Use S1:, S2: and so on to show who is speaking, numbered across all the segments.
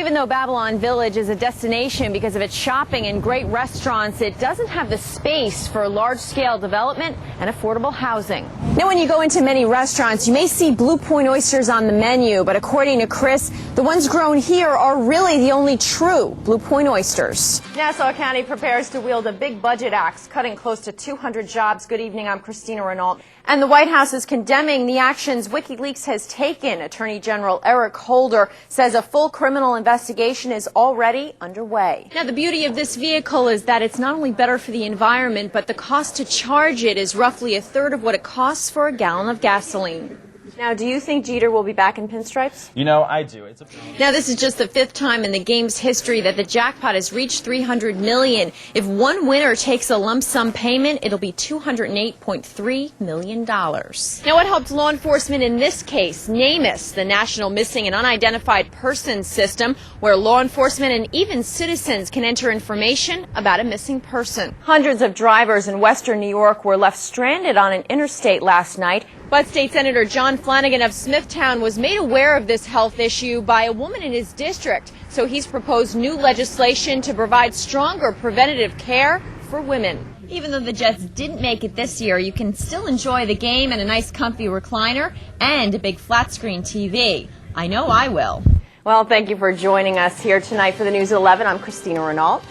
S1: even though Babylon Village is a destination because of its shopping and great restaurants, it doesn't have the space for large-scale development and affordable housing. Now, when you go into many restaurants, you may see Blue Point oysters on the menu, but according to Chris, the ones grown here are really the only true Blue Point oysters. Nassau County prepares to wield a big budget axe, cutting close to 200 jobs. Good evening, I'm Christina Regnault. And the White House is condemning the actions WikiLeaks has taken. Attorney General Eric Holder says a full criminal investigation is already underway. Now, the beauty of this vehicle is that it's not only better for the environment, but the cost to charge it is roughly a third of what it costs for a gallon of gasoline. Now, do you think Jeter will be back in pinstripes?
S2: You know, I do.
S1: Now, this is just the 5th time in the game's history that the jackpot has reached $300 million. If one winner takes a lump sum payment, it'll be $208.3 million. Now, what helped law enforcement in this case? NamUs, the National Missing and Unidentified Persons System, where law enforcement and even citizens can enter information about a missing person. Hundreds of drivers in western New York were left stranded on an interstate last night. But State Senator John Flanagan of Smithtown was made aware of this health issue by a woman in his district. So he's proposed new legislation to provide stronger preventative care for women. Even though the Jets didn't make it this year, you can still enjoy the game in a nice comfy recliner and a big flat screen TV. I know I will. Well, thank you for joining us here tonight for the News at 11. I'm Christina Regnault.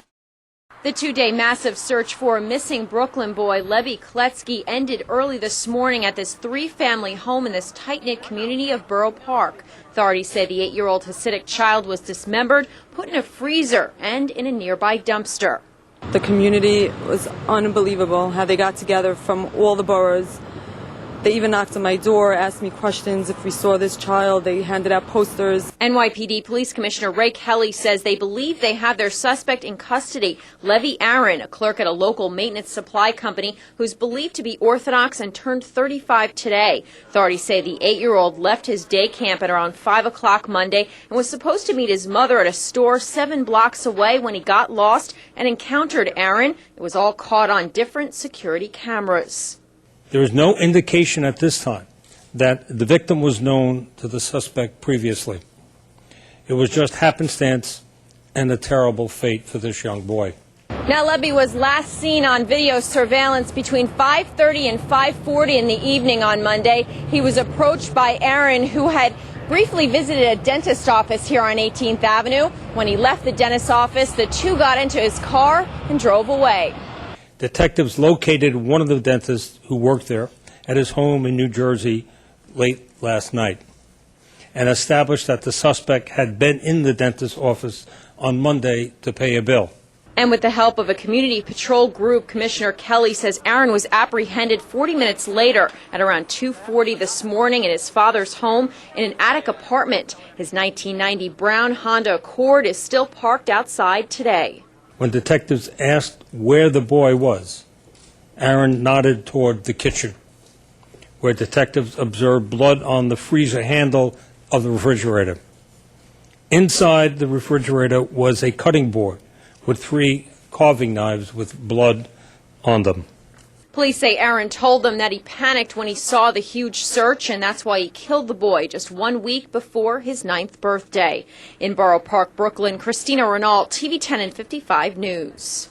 S1: The 2-day massive search for a missing Brooklyn boy, Levi Kletsky, ended early this morning at this 3-family home in this tight-knit community of Borough Park. Authorities say the 8-year-old Hasidic child was dismembered, put in a freezer, and in a nearby dumpster.
S3: The community was unbelievable, how they got together from all the boroughs. They even knocked on my door, asked me questions if we saw this child. They handed out posters.
S1: NYPD Police Commissioner Ray Kelly says they believe they have their suspect in custody, Levi Aaron, a clerk at a local maintenance supply company who's believed to be Orthodox and turned 35 today. Authorities say the 8-year-old left his day camp at around 5 o'clock Monday and was supposed to meet his mother at a store 7 blocks away when he got lost and encountered Aaron. It was all caught on different security cameras.
S4: There is no indication at this time that the victim was known to the suspect previously. It was just happenstance and a terrible fate for this young boy.
S1: Now, Levi was last seen on video surveillance between 5:30 and 5:40 in the evening on Monday. He was approached by Aaron, who had briefly visited a dentist office here on 18th Avenue. When he left the dentist's office, the two got into his car and drove away.
S4: Detectives located one of the dentists who worked there at his home in New Jersey late last night and established that the suspect had been in the dentist's office on Monday to pay a bill.
S1: And with the help of a community patrol group, Commissioner Kelly says Aaron was apprehended 40 minutes later at around 2:40 this morning in his father's home in an attic apartment. His 1990 brown Honda Accord is still parked outside today.
S4: When detectives asked where the boy was, Aaron nodded toward the kitchen, where detectives observed blood on the freezer handle of the refrigerator. Inside the refrigerator was a cutting board with 3 carving knives with blood on them.
S1: Police say Aaron told them that he panicked when he saw the huge search, and that's why he killed the boy just 1 week before his 9th birthday. In Borough Park, Brooklyn, Christina Regnault, TV 10 and 55 News.